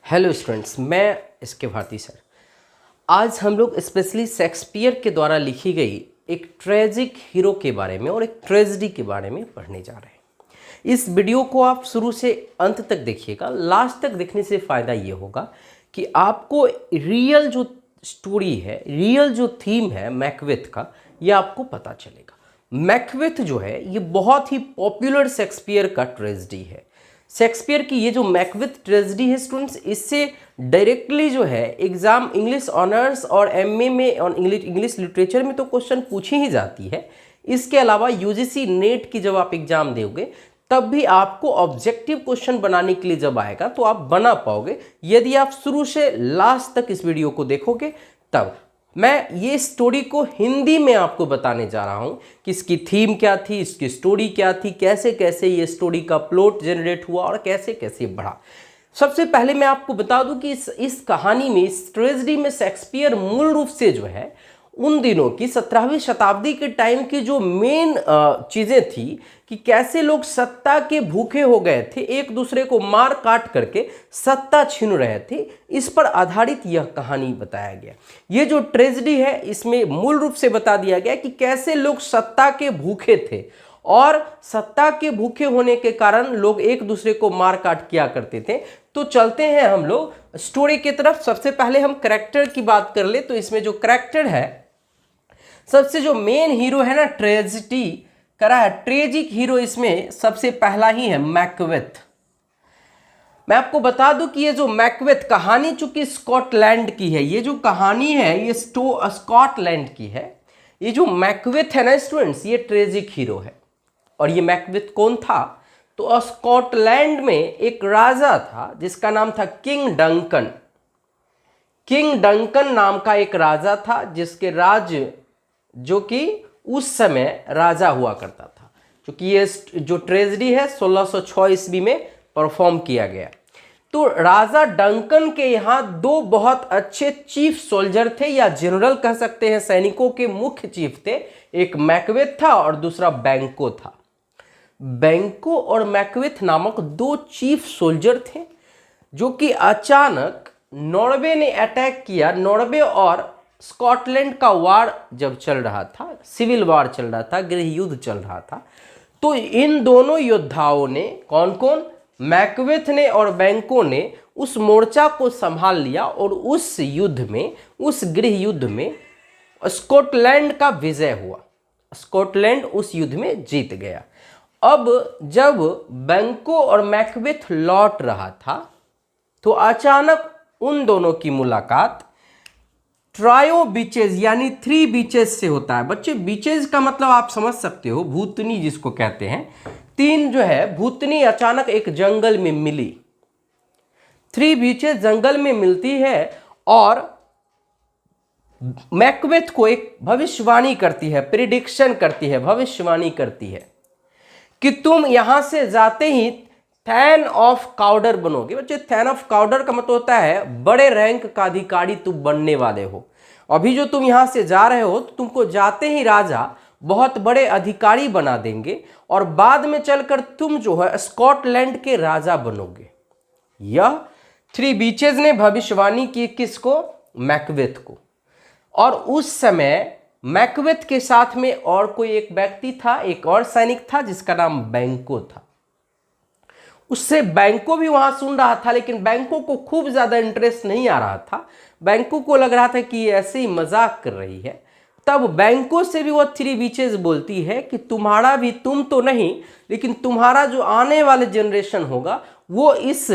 Hello students, मैं इसके Bharti sir. आज हम लोग स्पेशली शेक्सपियर के द्वारा लिखी गई एक ट्रेजिक हीरो के बारे में और एक ट्रेजेडी के बारे में पढ़ने जा रहे हैं। इस वीडियो को आप शुरू से अंत तक देखिएगा। लास्ट तक देखने से फ़ायदा ये होगा कि आपको रियल जो स्टोरी है, रियल जो थीम है मैकबेथ का, ये आपको पता चलेगा। मैकबेथ जो है ये बहुत ही पॉपुलर शेक्सपियर का ट्रेजेडी है। शेक्सपियर की ये जो मैकबेथ ट्रेजेडी है स्टूडेंट्स, इससे डायरेक्टली जो है एग्जाम इंग्लिश ऑनर्स और एमए में और इंग्लिश लिटरेचर में तो क्वेश्चन पूछी ही जाती है। इसके अलावा यूजीसी नेट की जब आप एग्जाम दोगे तब भी आपको ऑब्जेक्टिव क्वेश्चन बनाने के लिए जब आएगा तो आप बना पाओगे, यदि आप शुरू से लास्ट तक इस वीडियो को देखोगे तब। मैं ये स्टोरी को हिंदी में आपको बताने जा रहा हूँ कि इसकी थीम क्या थी, इसकी स्टोरी क्या थी, कैसे कैसे ये स्टोरी का प्लॉट जनरेट हुआ और कैसे कैसे बढ़ा। सबसे पहले मैं आपको बता दूं कि इस कहानी में, इस ट्रेजेडी में शेक्सपियर मूल रूप से जो है उन दिनों की 17वीं शताब्दी के टाइम की जो मेन चीज़ें थी कि कैसे लोग सत्ता के भूखे हो गए थे, एक दूसरे को मार काट करके सत्ता छीन रहे थे, इस पर आधारित यह कहानी बताया गया। ये जो ट्रेजेडी है इसमें मूल रूप से बता दिया गया कि कैसे लोग सत्ता के भूखे थे और सत्ता के भूखे होने के कारण लोग एक दूसरे को मार काट किया करते थे। तो चलते हैं हम लोग स्टोरी की तरफ। सबसे पहले हम कैरेक्टर की बात कर ले तो इसमें जो कैरेक्टर है, सबसे जो मेन हीरो है ना, ट्रेजेडी करा है, ट्रेजिक हीरो इसमें सबसे पहला ही है मैकबेथ। मैं आपको बता दूं कि ये जो मैकबेथ कहानी चूंकि स्कॉटलैंड की है, ये जो कहानी है ये स्कॉटलैंड की है। ये जो मैकबेथ है ना स्टूडेंट्स, ये ट्रेजिक हीरो है। और ये मैकबेथ कौन था? तो स्कॉटलैंड में एक राजा था जिसका नाम था किंग डंकन। किंग डंकन नाम का एक राजा था जिसके राज्य जो कि उस समय राजा हुआ करता था। क्योंकि ये जो ट्रेजेडी है 1606 ईस्वी में परफॉर्म किया गया। तो राजा डंकन के यहाँ दो बहुत अच्छे चीफ सोल्जर थे, या जनरल कह सकते हैं, सैनिकों के मुख्य चीफ थे। एक मैकबेथ था और दूसरा बैंको था। बैंको और मैकबेथ नामक दो चीफ सोल्जर थे जो कि अचानक नॉर्वे ने अटैक किया। नॉर्वे और स्कॉटलैंड का वार जब चल रहा था, सिविल वार चल रहा था, गृह युद्ध चल रहा था, तो इन दोनों योद्धाओं ने, कौन कौन, मैकबेथ ने और बैंको ने, उस मोर्चा को संभाल लिया और उस युद्ध में, उस गृह युद्ध में स्कॉटलैंड का विजय हुआ। स्कॉटलैंड उस युद्ध में जीत गया। अब जब बैंको और मैकबेथ लौट रहा था तो अचानक उन दोनों की मुलाकात ट्रायो बीचेज यानी 3 बीचेज से होता है। बच्चे, बीचेज का मतलब आप समझ सकते हो, भूतनी जिसको कहते हैं। 3 जो है भूतनी अचानक एक जंगल में मिली। 3 बीचेज जंगल में मिलती है और मैकबेथ को एक भविष्यवाणी करती है, प्रिडिक्शन करती है, भविष्यवाणी करती है कि तुम यहां से जाते ही थैन ऑफ काउडर बनोगे। बच्चे, थैन ऑफ काउडर का मतलब होता है बड़े रैंक का अधिकारी तुम बनने वाले हो। अभी जो तुम यहां से जा रहे हो तो तुमको जाते ही राजा बहुत बड़े अधिकारी बना देंगे और बाद में चलकर तुम जो है स्कॉटलैंड के राजा बनोगे। यह 3 बीचेज ने भविष्यवाणी की किसको? मैकबेथ को। और उस समय मैकबेथ के साथ में और कोई एक व्यक्ति था, एक और सैनिक था जिसका नाम बैंको था। उससे बैंको भी वहां सुन रहा था, लेकिन बैंको को खूब ज्यादा इंटरेस्ट नहीं आ रहा था। बैंको को लग रहा था कि ये ऐसे ही मजाक कर रही है। तब बैंको से भी वो 3 बीचेज बोलती है कि तुम्हारा भी, तुम तो नहीं लेकिन तुम्हारा जो आने वाले जनरेशन होगा वो इस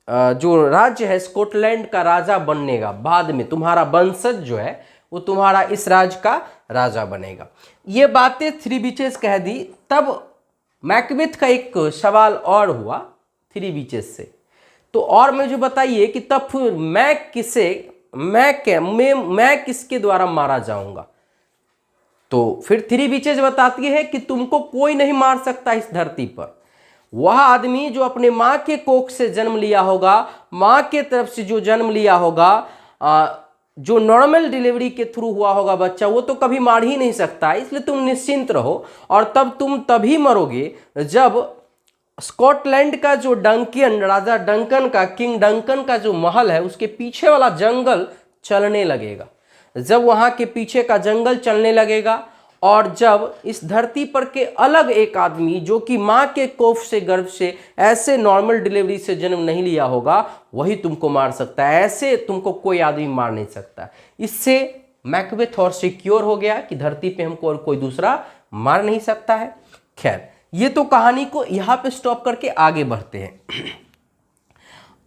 जो राज्य है स्कॉटलैंड का राजा बनेगा। बाद में तुम्हारा वंशज जो है वो तुम्हारा इस राज्य का राजा बनेगा। ये बातें 3 बीचेज कह दी। तब मैकबेथ का एक सवाल और हुआ 3 बीचेज से, तो और मुझे बताइए कि तब फिर मैं किसके द्वारा मारा जाऊंगा? तो फिर 3 बीचेज बताती है कि तुमको कोई नहीं मार सकता इस धरती पर। वह आदमी जो अपने माँ के कोख से जन्म लिया होगा, माँ के तरफ से जो जन्म लिया होगा, जो नॉर्मल डिलीवरी के थ्रू हुआ होगा बच्चा, वो तो कभी मार ही नहीं सकता। इसलिए तुम निश्चिंत रहो और तब तुम तभी मरोगे जब स्कॉटलैंड का जो डंकन, राजा डंकन का, किंग डंकन का जो महल है उसके पीछे वाला जंगल चलने लगेगा। जब वहां के पीछे का जंगल चलने लगेगा और जब इस धरती पर के अलग एक आदमी जो कि मां के कोख से, गर्भ से ऐसे नॉर्मल डिलीवरी से जन्म नहीं लिया होगा, वही तुमको मार सकता है। ऐसे तुमको कोई आदमी मार नहीं सकता। इससे मैकबेथ और सिक्योर हो गया कि धरती पे हमको और कोई दूसरा मार नहीं सकता है। खैर, ये तो कहानी को यहां पे स्टॉप करके आगे बढ़ते हैं।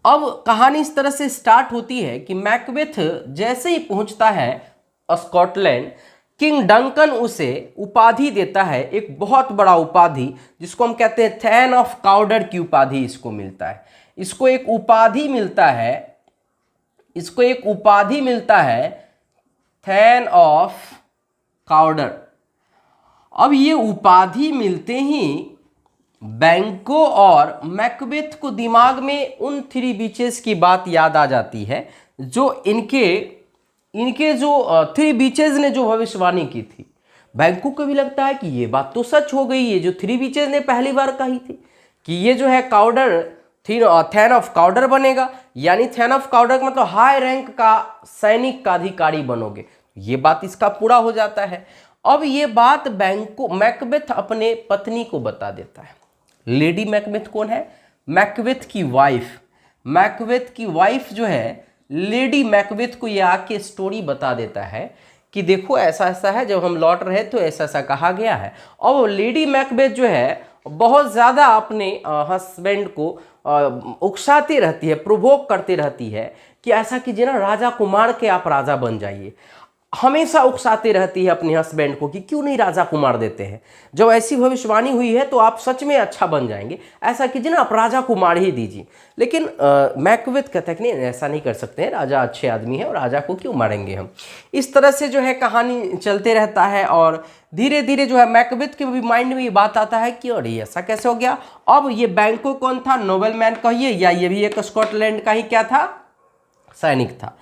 अब कहानी इस तरह से स्टार्ट होती है कि मैकबेथ जैसे ही पहुंचता है स्कॉटलैंड, किंग डंकन उसे उपाधि देता है, एक बहुत बड़ा उपाधि जिसको हम कहते हैं थैन ऑफ काउडर की उपाधि इसको मिलता है। इसको एक उपाधि मिलता है थैन ऑफ काउडर। अब ये उपाधि मिलते ही बैंको और मैकबेथ को दिमाग में उन 3 बीचेस की बात याद आ जाती है जो इनके जो 3 बीचेस ने जो भविष्यवाणी की थी। बैंको को भी लगता है कि ये बात तो सच हो गई है जो 3 बीचेस ने पहली बार कही थी कि ये जो है काउडर थैन ऑफ काउडर बनेगा, यानी थैन ऑफ काउडर मतलब हाई रैंक का सैनिक का अधिकारी बनोगे। ये बात इसका पूरा हो जाता है। अब ये बात मैकबेथ अपने पत्नी को बता देता है। लेडी मैकबेथ कौन है? मैकबेथ की वाइफ। मैकबेथ की वाइफ जो है लेडी मैकबेथ को ये आके स्टोरी बता देता है कि देखो ऐसा ऐसा है, जब हम लौट रहे तो ऐसा ऐसा कहा गया है। और लेडी मैकबेथ जो है बहुत ज़्यादा अपने हस्बैंड को उकसाती रहती है, प्रोवोक करती रहती है कि ऐसा कीजिए ना, राजा को मार के आप राजा बन जाइए। हमेशा उकसाती रहती है अपने हस्बैंड को कि क्यों नहीं राजा को मार देते हैं, जब ऐसी भविष्यवाणी हुई है तो आप सच में अच्छा बन जाएंगे, ऐसा कीजिए ना, आप राजा को मार ही दीजिए। लेकिन मैकबेथ कहता है कि नहीं, ऐसा नहीं कर सकते हैं, राजा अच्छे आदमी है और राजा को क्यों मारेंगे हम। इस तरह से जो है कहानी चलते रहता है और धीरे धीरे जो है मैकबेथ के भी माइंड में ये बात आता है कि अरे ऐसा कैसे हो गया। अब ये बैंको कौन था? नोबलमैन कहिए या ये भी एक स्कॉटलैंड का ही क्या था? सैनिक था।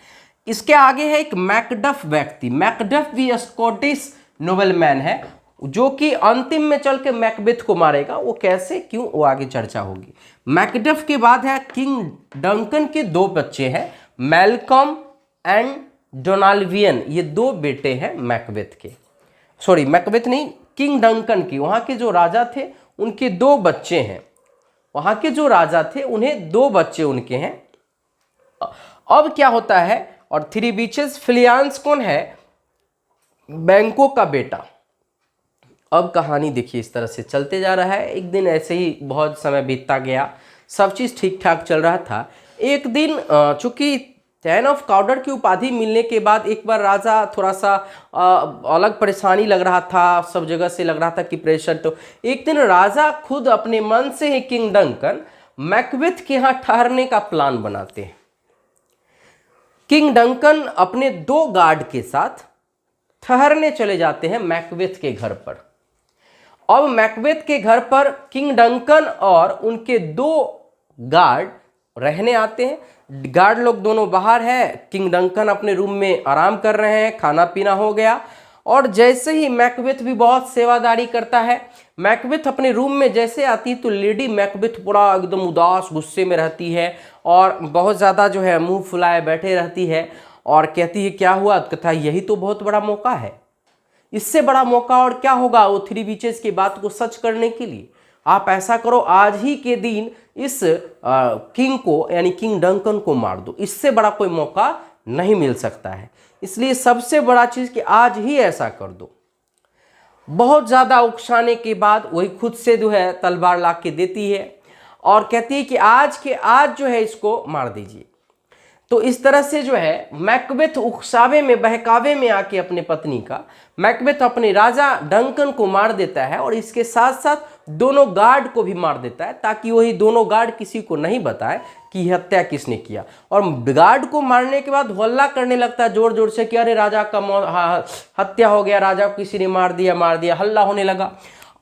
इसके आगे है एक मैकडफ व्यक्ति। मैकडफ भी स्कॉटिश नोबलमैन है जो कि अंतिम में चल के मैकबेथ को मारेगा। वो कैसे, क्यों, वो आगे चर्चा होगी। मैकडफ के बाद है किंग डंकन के 2 बच्चे हैं, मैल्कम एंड डोनाल्वियन। ये 2 बेटे हैं मैकबेथ के, सॉरी मैकबेथ नहीं, किंग डंकन की। वहाँ के जो राजा थे उनके 2 बच्चे हैं। वहाँ के जो राजा थे उन्हें 2 बच्चे उनके हैं। अब क्या होता है, और 3 बीचेस, फिलियांस कौन है? बैंको का बेटा। अब कहानी देखिए इस तरह से चलते जा रहा है। एक दिन ऐसे ही बहुत समय बीतता गया, सब चीज़ ठीक ठाक चल रहा था। एक दिन चूंकि थैन ऑफ काउडर की उपाधि मिलने के बाद एक बार राजा थोड़ा सा अलग परेशानी लग रहा था, सब जगह से लग रहा था कि प्रेशर। तो एक दिन राजा खुद अपने मन से ही किंग डंकन मैकबेथ के यहाँ ठहरने का प्लान बनाते हैं। किंग डंकन अपने 2 गार्ड के साथ ठहरने चले जाते हैं मैकबेथ के घर पर। अब मैकबेथ के घर पर किंग डंकन और उनके 2 गार्ड रहने आते हैं। गार्ड लोग दोनों बाहर है, किंग डंकन अपने रूम में आराम कर रहे हैं, खाना पीना हो गया। और जैसे ही मैकबेथ भी बहुत सेवादारी करता है। मैकबेथ अपने रूम में जैसे आती है तो लेडी मैकबेथ पूरा एकदम उदास गुस्से में रहती है और बहुत ज़्यादा जो है मुंह फुलाए बैठे रहती है और कहती है क्या हुआ? कहता है यही तो बहुत बड़ा मौका है, इससे बड़ा मौका और क्या होगा वो 3 बीचेस की बात को सच करने के लिए। आप ऐसा करो, आज ही के दिन इस किंग को यानी किंग डंकन को मार दो, इससे बड़ा कोई मौका नहीं मिल सकता है। इसलिए सबसे बड़ा चीज़ कि आज ही ऐसा कर दो। बहुत ज़्यादा उकसाने के बाद वही खुद से जो है तलवार ला के देती है और कहती है कि आज जो है इसको मार दीजिए। तो इस तरह से जो है मैकबेथ उकसावे में, बहकावे में आके अपने पत्नी का, मैकबेथ अपने राजा डंकन को मार देता है और इसके साथ साथ दोनों गार्ड को भी मार देता है ताकि वही दोनों गार्ड किसी को नहीं बताए कि हत्या किसने किया। और गार्ड को मारने के बाद हल्ला करने लगता है जोर जोर से कि अरे राजा का हत्या हो गया, राजा को किसी ने मार दिया, हल्ला होने लगा।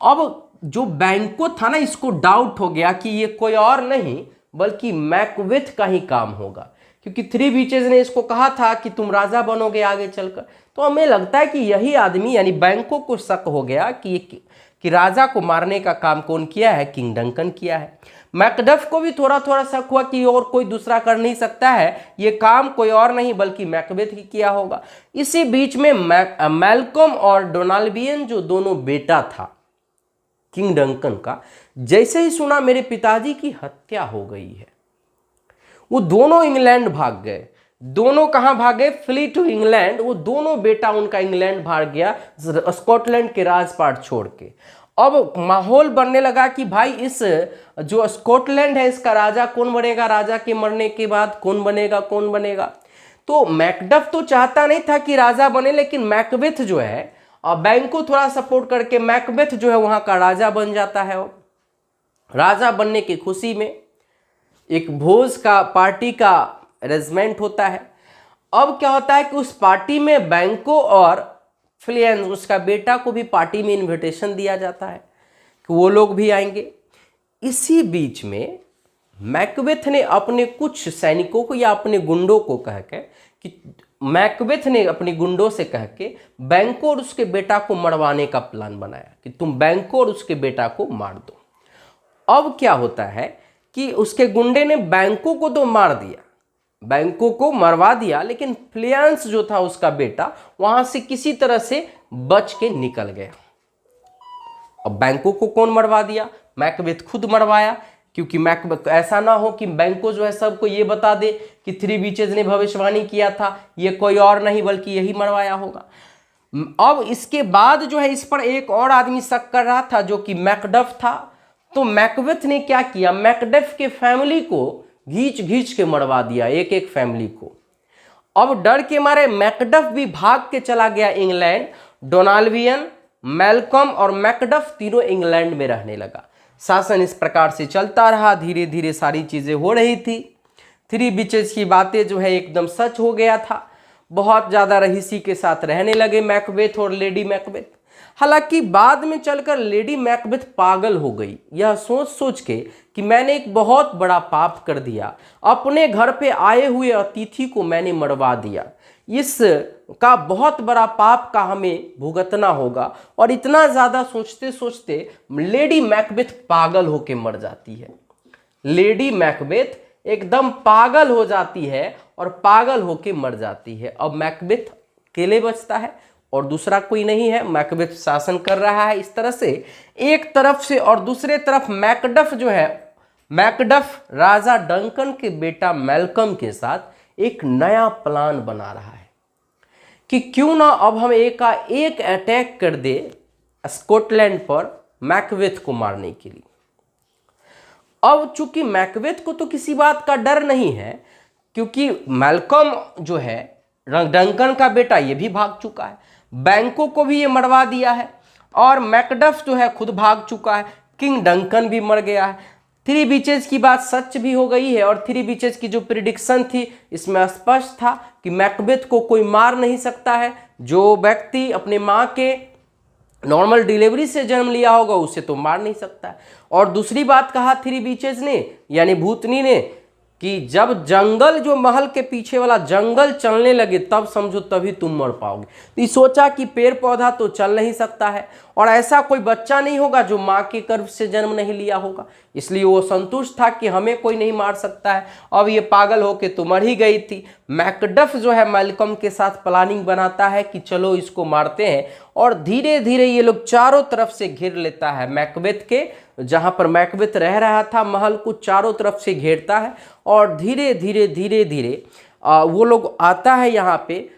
अब जो बैंको था ना, इसको डाउट हो गया कि ये कोई और नहीं बल्कि मैकबेथ का ही काम होगा, क्योंकि 3 बीचेस ने इसको कहा था कि तुम राजा बनोगे आगे चलकर। तो हमें लगता है कि यही आदमी यानी बैंको को शक हो गया कि कि राजा को मारने का काम कौन किया है, किंग डंकन किया है। मैकडफ को भी थोड़ा थोड़ा शक हुआ कि और कोई दूसरा कर नहीं सकता है, ये काम कोई और नहीं बल्कि मैकबेथ ही किया होगा। इसी बीच में मैल्कम और डोनाल्बियन जो दोनों बेटा था किंग डंकन का, जैसे ही सुना मेरे पिताजी की हत्या हो गई है, वो दोनों इंग्लैंड भाग गए। दोनों कहां भागे, फ्ली टू इंग्लैंड। वो दोनों बेटा उनका इंग्लैंड भाग गया स्कॉटलैंड के राजपाट छोड़ के। अब माहौल बनने लगा कि भाई इस जो स्कॉटलैंड है इसका राजा कौन बनेगा, राजा के मरने के बाद कौन बनेगा, कौन बनेगा। तो मैकडफ तो चाहता नहीं था कि राजा बने, लेकिन मैकबेथ जो है बैंक को थोड़ा सपोर्ट करके मैकबेथ जो है वहां का राजा बन जाता है। राजा बनने की खुशी में एक भोज का पार्टी का अरेंजमेंट होता है। अब क्या होता है कि उस पार्टी में बैंको और फ्लियन उसका बेटा को भी पार्टी में इनविटेशन दिया जाता है कि वो लोग भी आएंगे। इसी बीच में मैकबेथ ने अपने कुछ सैनिकों को या अपने गुंडों को कह के कि मैकबेथ ने अपने गुंडों से कह के बैंको और उसके बेटा को मरवाने का प्लान बनाया कि तुम बैंको और उसके बेटा को मार दो। अब क्या होता है कि उसके गुंडे ने बैंको को तो मार दिया, बैंको को मरवा दिया, लेकिन फ्लियांस जो था उसका बेटा वहां से किसी तरह से बच के निकल गया। अब बैंको को कौन मरवा दिया, मैकबेथ खुद मरवाया, क्योंकि मैकबेथ ऐसा ना हो कि बैंको जो है सबको ये बता दे कि थ्री बीचेस ने भविष्यवाणी किया था, ये कोई और नहीं बल्कि यही मरवाया होगा। अब इसके बाद जो है इस पर एक और आदमी शक कर रहा था जो कि मैकडफ था। तो मैकबेथ ने क्या किया, मैकडफ के फैमिली को घींच घींच के मरवा दिया, एक एक फैमिली को। अब डर के मारे मैकडफ भी भाग के चला गया इंग्लैंड। डोनाल्बियन, मैल्कम और मैकडफ तीनों इंग्लैंड में रहने लगा। शासन इस प्रकार से चलता रहा, धीरे धीरे सारी चीजें हो रही थी। थ्री बीचेस की बातें जो है एकदम सच हो गया था। बहुत ज्यादा रईसी के साथ रहने लगे मैकबेथ और लेडी मैकबेथ। हालांकि बाद में चलकर लेडी मैकबेथ पागल हो गई, यह सोच सोच के कि मैंने एक बहुत बड़ा पाप कर दिया, अपने घर पे आए हुए अतिथि को मैंने मरवा दिया, इस का बहुत बड़ा पाप का हमें भुगतना होगा। और इतना ज़्यादा सोचते सोचते लेडी मैकबेथ पागल होके मर जाती है। लेडी मैकबेथ एकदम पागल हो जाती है और पागल होके मर जाती है। अब मैकबेथ अकेले बचता है और दूसरा कोई नहीं है। मैकबेथ शासन कर रहा है इस तरह से एक तरफ से, और दूसरे तरफ मैकडफ जो है, मैकडफ राजा डंकन के बेटा मैल्कम के साथ एक नया प्लान बना रहा है कि क्यों ना अब हम एक अटैक कर दे स्कॉटलैंड पर मैकबेथ को मारने के लिए। अब चूंकि मैकबेथ को तो किसी बात का डर नहीं है, क्योंकि मैल्कम जो है डंकन का बेटा ये भी भाग चुका है, बैंको को भी ये मरवा दिया है, और मैकडफ जो है खुद भाग चुका है, किंग डंकन भी मर गया है। थ्री बीचेस की बात सच भी हो गई है, और थ्री बीचेस की जो प्रिडिक्शन थी इसमें स्पष्ट था कि मैकबेथ को कोई मार नहीं सकता है। जो व्यक्ति अपने माँ के नॉर्मल डिलीवरी से जन्म लिया होगा उसे तो मार नहीं सकता है। और दूसरी बात कहा थ्री बीचेस ने यानी भूतनी ने कि जब जंगल जो महल के पीछे वाला जंगल चलने लगे तब समझो तभी तुम मर पाओगे। तो ये सोचा कि पेड़ पौधा तो चल नहीं सकता है और ऐसा कोई बच्चा नहीं होगा जो माँ के गर्भ से जन्म नहीं लिया होगा, इसलिए वो संतुष्ट था कि हमें कोई नहीं मार सकता है। अब ये पागल होके तो मर ही गई थी। मैकडफ जो है मैल्कम के साथ प्लानिंग बनाता है कि चलो इसको मारते हैं, और धीरे धीरे ये लोग चारों तरफ से घेर लेता है मैकबेथ के, जहां पर मैकबेथ रह रहा था महल को चारों तरफ से घेरता है, और धीरे धीरे धीरे धीरे वो लोग आता है यहाँ पे।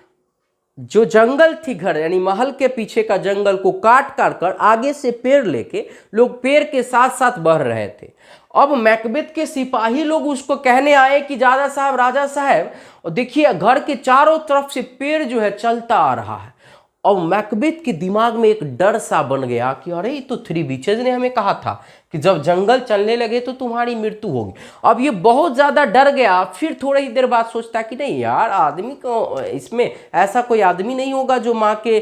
जो जंगल थी घर यानी महल के पीछे का जंगल को काट काट कर आगे से पेड़ लेके लोग पेड़ के साथ साथ बढ़ रहे थे। अब मैकबेथ के सिपाही लोग उसको कहने आए कि राजा साहब, राजा साहब देखिए घर के चारों तरफ से पेड़ जो है चलता आ रहा है। और मैकबेथ के दिमाग में एक डर सा बन गया कि अरे ये तो थ्री बीचेस ने हमें कहा था कि जब जंगल चलने लगे तो तुम्हारी मृत्यु होगी। अब ये बहुत ज़्यादा डर गया। फिर थोड़ी ही देर बाद सोचता कि नहीं यार, आदमी को इसमें ऐसा कोई आदमी नहीं होगा जो माँ के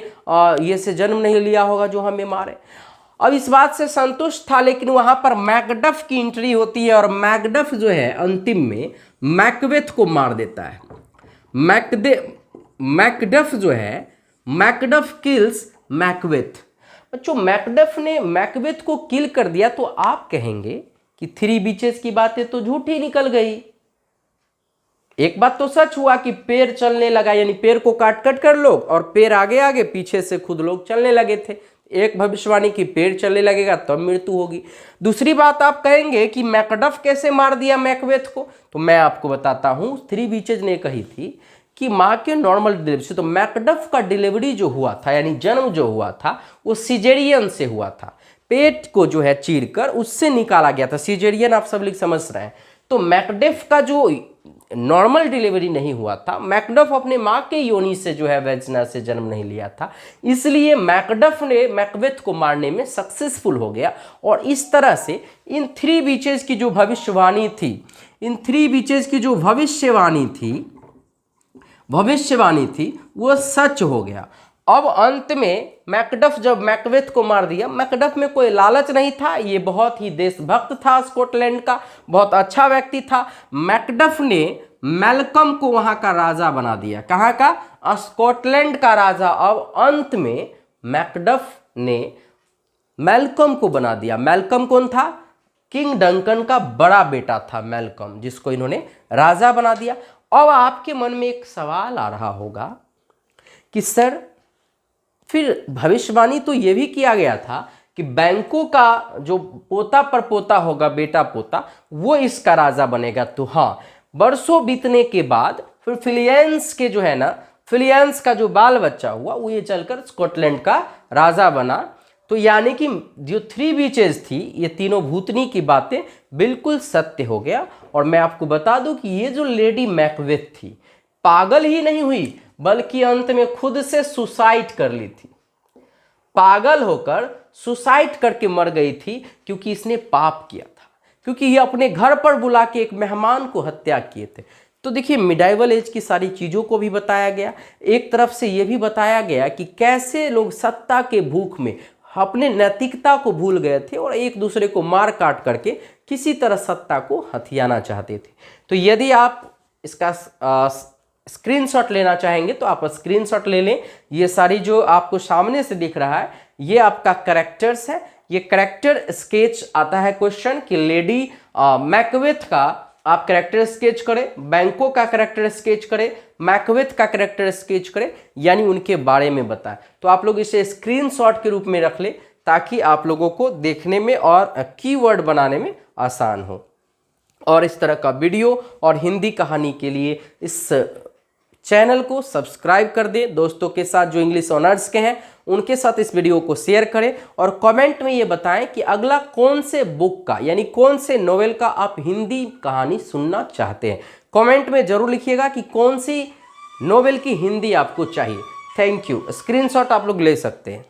ये से जन्म नहीं लिया होगा जो हमें मारे। अब इस बात से संतुष्ट था, लेकिन वहाँ पर मैकडफ की एंट्री होती है और मैकडफ जो है अंतिम में मैकबेथ को मार देता है। मैकडफ जो है मैकडफ किल्स मैकबेथ। बच्चों मैकडफ ने मैकबेथ को किल कर दिया तो आप कहेंगे कि थ्री बीचेस की बातें तो झूठी निकल गई। एक बात तो सच हुआ कि पेड़ चलने लगा, यानी पेड़ को काट कट कर लोग और पेड़ आगे आगे पीछे से खुद लोग चलने लगे थे। एक भविष्यवाणी की पेड़ चलने लगेगा तब मृत्यु होगी। दूसरी बात आप कहेंगे कि मैकडफ कैसे मार दिया मैकबेथ को, तो मैं आपको बताता हूं। थ्री बीचेज ने कही थी कि माँ के नॉर्मल डिलीवरी से, तो मैकडफ का डिलीवरी जो हुआ था यानी जन्म जो हुआ था वो सिजेरियन से हुआ था। पेट को जो है चीर कर उससे निकाला गया था। सिजेरियन आप सब लोग समझ रहे हैं। तो मैकडफ का जो नॉर्मल डिलीवरी नहीं हुआ था, मैकडफ अपने माँ के योनि से जो है वेजिना से जन्म नहीं लिया था, इसलिए मैकडफ ने मैकबेथ को मारने में सक्सेसफुल हो गया। और इस तरह से इन थ्री बीचेज की जो भविष्यवाणी थी, इन थ्री बीचेज की जो भविष्यवाणी थी वो सच हो गया। अब अंत में मैकडफ जब मैकबेथ को मार दिया, मैकडफ में कोई लालच नहीं था, ये बहुत ही देशभक्त था, स्कॉटलैंड का बहुत अच्छा व्यक्ति था। मैकडफ ने मैल्कम को वहां का राजा बना दिया। कहाँ का? स्कॉटलैंड का राजा। अब अंत में मैकडफ ने मैल्कम को बना दिया। मैल्कम कौन था? किंग डंकन का बड़ा बेटा था मैल्कम, जिसको इन्होंने राजा बना दिया। अब आपके मन में एक सवाल आ रहा होगा कि सर फिर भविष्यवाणी तो ये भी किया गया था कि बैंकों का जो पोता पर पोता होगा, बेटा पोता, वो इसका राजा बनेगा। तो हाँ, बरसों बीतने के बाद फिर फिलियंस के जो है ना, फिलियंस का जो बाल बच्चा हुआ वो ये चलकर स्कॉटलैंड का राजा बना। तो यानी कि जो थ्री बीचेज थी, ये तीनों भूतनी की बातें बिल्कुल सत्य हो गया। और मैं आपको बता दूं कि ये जो लेडी मैकबेथ थी, पागल ही नहीं हुई बल्कि अंत में खुद से सुसाइड कर ली थी। पागल होकर सुसाइड करके मर गई थी क्योंकि इसने पाप किया था, क्योंकि ये अपने घर पर बुला के एक मेहमान को हत्या किए थे। तो देखिए, मिडाइवल एज की सारी चीज़ों को भी बताया गया। एक तरफ से ये भी बताया गया कि कैसे लोग सत्ता के भूख में अपने नैतिकता को भूल गए थे और एक दूसरे को मार काट करके किसी तरह सत्ता को हथियाना चाहते थे। तो यदि आप इसका स्क्रीनशॉट लेना चाहेंगे तो आप स्क्रीनशॉट ले लें। ये सारी जो आपको सामने से दिख रहा है, ये आपका कैरेक्टर्स है। ये कैरेक्टर स्केच आता है क्वेश्चन कि लेडी मैकबेथ का आप कैरेक्टर स्केच करें, बैंकों का कैरेक्टर स्केच करें, मैकबेथ का कैरेक्टर स्केच करें, यानी उनके बारे में बताएं। तो आप लोग इसे स्क्रीनशॉट के रूप में रख लें ताकि आप लोगों को देखने में और कीवर्ड बनाने में आसान हो। और इस तरह का वीडियो और हिंदी कहानी के लिए इस चैनल को सब्सक्राइब कर दें। दोस्तों के साथ जो इंग्लिश ऑनर्स के हैं उनके साथ इस वीडियो को शेयर करें और कमेंट में ये बताएं कि अगला कौन से बुक का यानी कौन से नोवेल का आप हिंदी कहानी सुनना चाहते हैं। कमेंट में जरूर लिखिएगा कि कौन सी नोवेल की हिंदी आपको चाहिए। Thank you. स्क्रीनशॉट आप लोग ले सकते हैं।